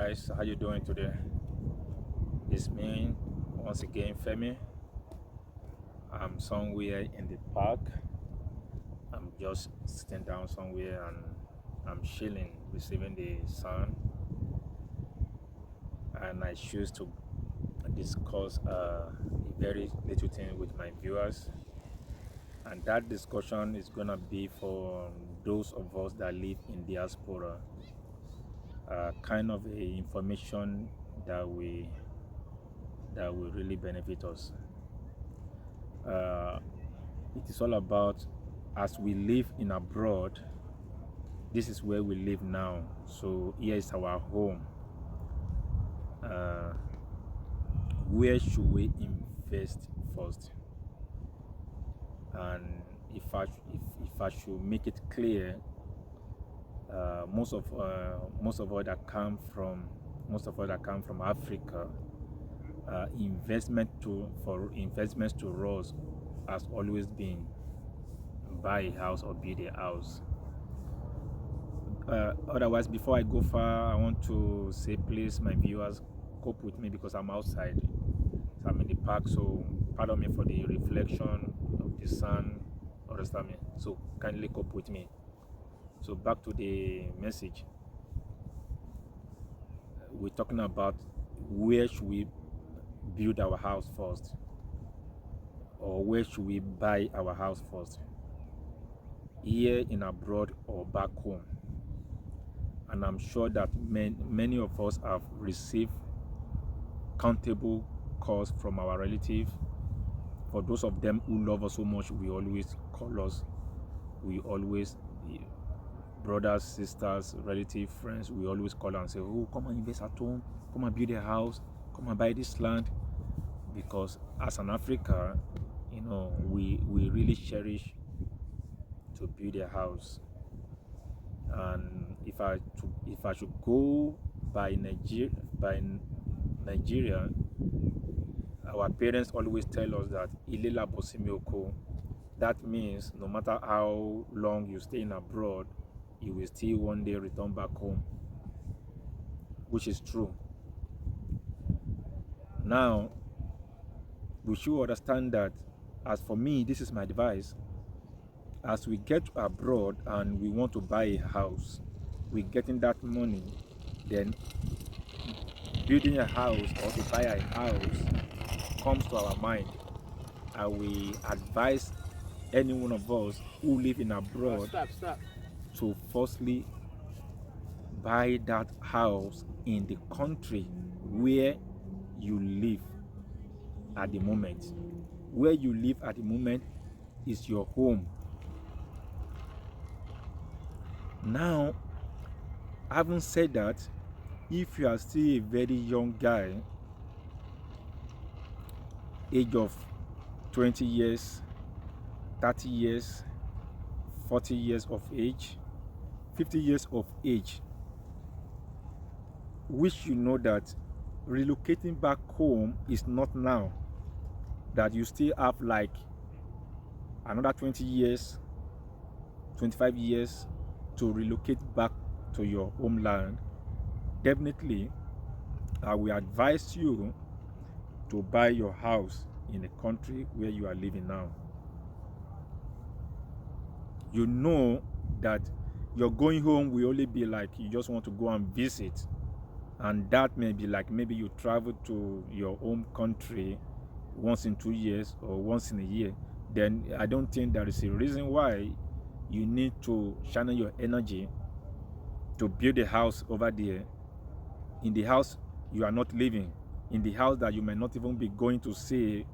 guys, how you doing today? It's me once again, Femi. I'm somewhere in the park. I'm just sitting down somewhere and I'm chilling, receiving the sun. And I choose to discuss a very little thing with my viewers. And that discussion is gonna be for those of us that live in diaspora. Kind of a information that will really benefit us. Uh, it is all about, as we live in abroad, this is where we live now. So here is our home. Uh, where should we invest first? And if I should make it clear, most of us that come from Africa, investments to us has always been buy a house or build a house. Otherwise, before I go far, I want to say, please, my viewers, cope with me because I'm outside. So I'm in the park, so pardon me for the reflection of the sun. Understand me? So kindly cope with me. So back to the message. We're talking about where should we build our house first, or where should we buy our house first, here in abroad or back home. And I'm sure that many of us have received countable calls from our relatives. For those of them who love us so much, we always call us. We always, brothers, sisters, relatives, friends, we always call and say, oh, come and invest at home, come and build a house, come and buy this land. Because as an African, we really cherish to build a house. And if I should go by Nigeria, our parents always tell us that ilela bosimioko. That means no matter how long you stay in abroad, you will still one day return back home, which is true. Now, we should understand that, as for me, this is my advice. As we get abroad and we want to buy a house, we're getting that money, then building a house or to buy a house comes to our mind. And we advise any one of us who live in abroad to firstly buy that house in the country where you live at the moment. Where you live at the moment is your home. Now, having said that, if you are still a very young guy, age of 20 years, 30 years, 40 years of age, 50 years of age, which you know that relocating back home is not now, that you still have like another 20 years, 25 years to relocate back to your homeland. Definitely, I will advise you to buy your house in the country where you are living now. You know that your going home will only be like you just want to go and visit, and that may be like maybe you travel to your home country once in 2 years or once in a year. Then I don't think there is a reason why you need to channel your energy to build a house over there, in the house you are not living, in the house that you may not even be going to stay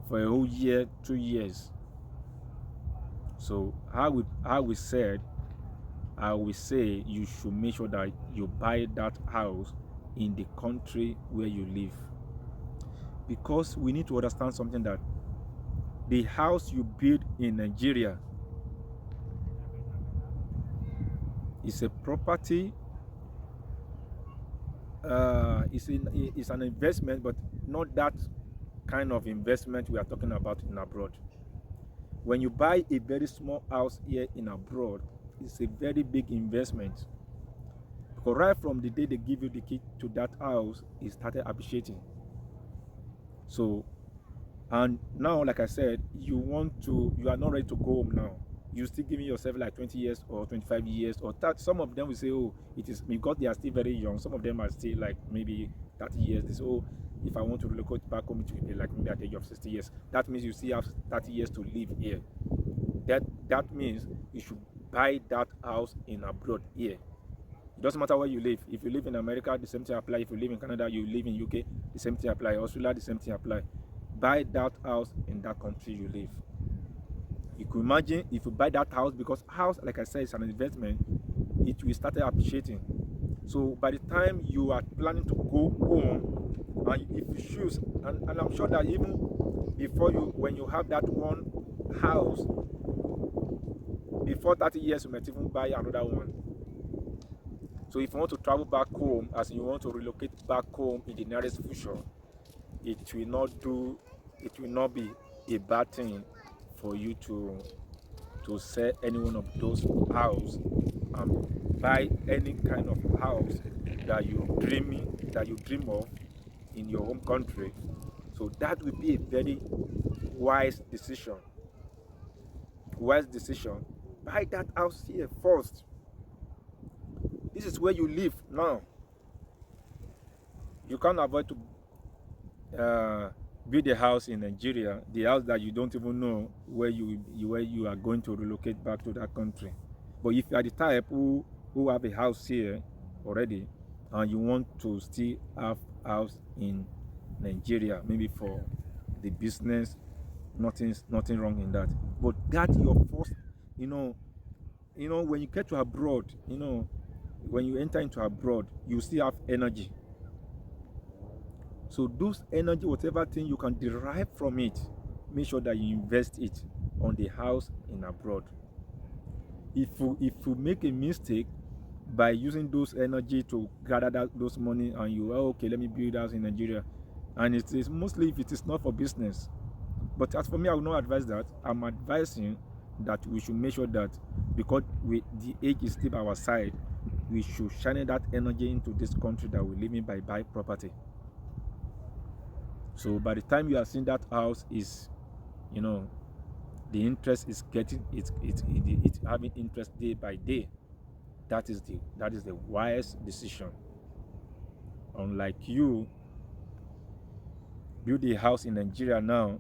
for a whole year, 2 years. So how we said, I will say you should make sure that you buy that house in the country where you live. Because we need to understand something, that the house you build in Nigeria is a property, it's an investment, but not that kind of investment we are talking about in abroad. When you buy a very small house here in abroad, it's a very big investment, Because right from the day they give you the key to that house, it started appreciating. So, and now, like I said, you are not ready to go home now. You're still giving yourself like 20 years or 25 years or that. Some of them will say, oh, it is because they are still very young. Some of them are still like maybe 30 years. They say, oh, if I want to relocate back home, it will be like maybe at the age of 60 years. That means you still have 30 years to live here. That means you should buy that house in abroad here. It doesn't matter where you live. If you live in America, the same thing apply. If you live in Canada, you live in UK, the same thing apply. Australia, the same thing apply. Buy that house in that country you live. You could imagine if you buy that house, because house, like I said, is an investment, it will start appreciating. So by the time you are planning to go home, and if you choose, and I'm sure that even before when you have that one house, before 30 years, you might even buy another one. So if you want to travel back home, as you want to relocate back home in the nearest future, it will not be a bad thing for you to sell any one of those houses and buy any kind of house that you dream of in your home country. So that will be a very wise decision. Buy that house here first. This is where you live now. You can't avoid to build a house in Nigeria, the house that you don't even know where you are going to relocate back to that country. But if you are the type who have a house here already and you want to still have house in Nigeria, maybe for the business, nothing wrong in that. But that your first, when you get to abroad, when you enter into abroad, you still have energy. So those energy, whatever thing you can derive from it, make sure that you invest it on the house in abroad. If you make a mistake by using those energy to gather those money and okay, let me build house in Nigeria, and it is mostly if it is not for business. But as for me, I will not advise that. I'm advising that we should make sure that because the age is still by our side, we should channel that energy into this country that we live in by buy property. So by the time you are seeing that house is, the interest is getting it's having interest day by day. That is the wise decision. Unlike you build a house in Nigeria now,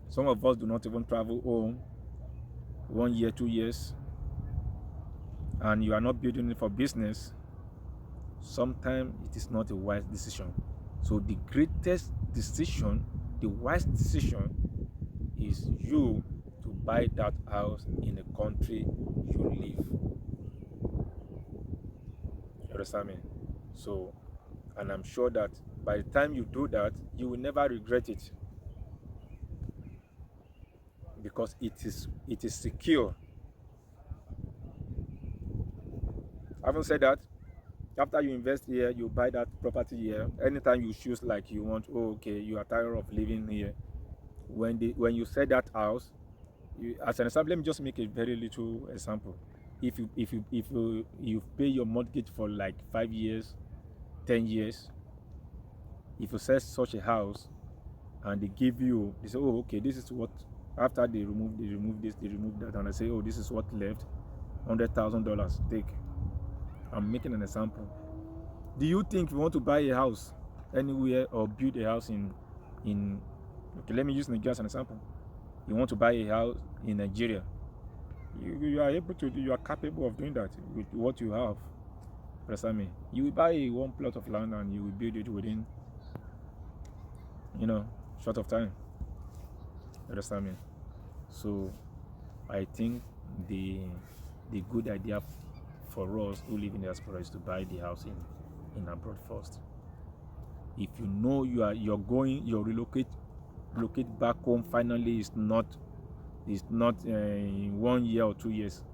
some of us do not even travel home 1 year, 2 years, and you are not building it for business. Sometimes it is not a wise decision. So the greatest decision, the wise decision, is you to buy that house in the country you live. You understand me? So, and I'm sure that by the time you do that, you will never regret it, because it is secure. Having said that, after you invest here, you buy that property here. Anytime you choose, like you want, okay, you are tired of living here. When you sell that house, as an example, let me just make a very little example. If you pay your mortgage for like 5 years, 10 years, if you sell such a house and they say, oh, okay, this is what, after they remove this, they remove that, and I say, oh, this is what left, $100,000, take. I'm making an example. Do you think you want to buy a house anywhere or build a house in okay, let me use Nigeria as an example. You want to buy a house in Nigeria, you are able to do, you are capable of doing that with what you have. Understand me? You will buy one plot of land and you will build it within short of time. Understand me? So I think the good idea for us who live in the diaspora is to buy the house in abroad first. If you know you're relocate back home finally, is not in 1 year or 2 years.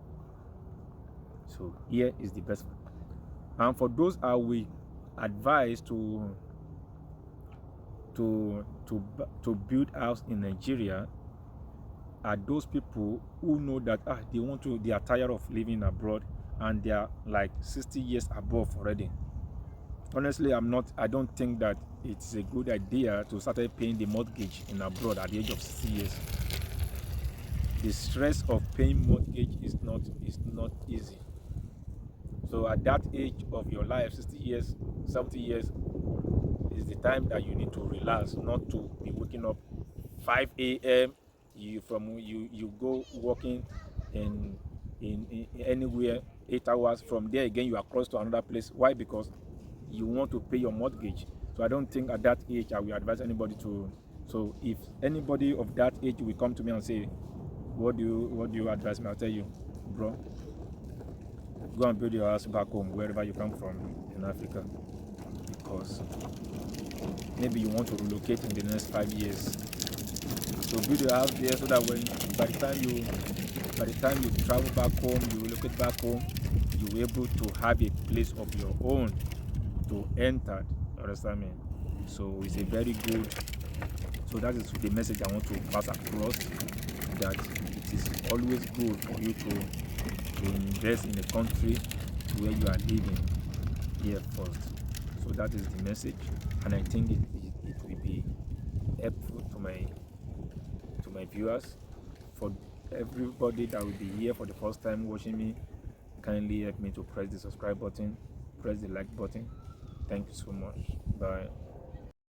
So here is the best. And for those I will advise to build house in Nigeria are those people who know that they are tired of living abroad and they are like 60 years above already. Honestly, I don't think that it's a good idea to start paying the mortgage in abroad at the age of 60 years. The stress of paying mortgage is not easy. So at that age of your life, 60 years, 70 years, is the time that you need to relax, not to be waking up 5 a.m. You go walking in anywhere 8 hours. From there again, you are crossed to another place. Why? Because you want to pay your mortgage. So I don't think at that age I will advise anybody to. So if anybody of that age will come to me and say, what do you advise me? I'll tell you, bro, go and build your house back home, wherever you come from in Africa, because maybe you want to relocate in the next 5 years. So build your house there, so that when by the time you travel back home, you relocate back home, you will be able to have a place of your own to enter. Understand me? So it's a very good. So that is the message I want to pass across, that it is always good for you to invest in a country where you are living here first. So that is the message, and I think it will be helpful to my viewers. For everybody that will be here for the first time watching me, kindly help me to press the subscribe button, press the like button. Thank you so much. Bye.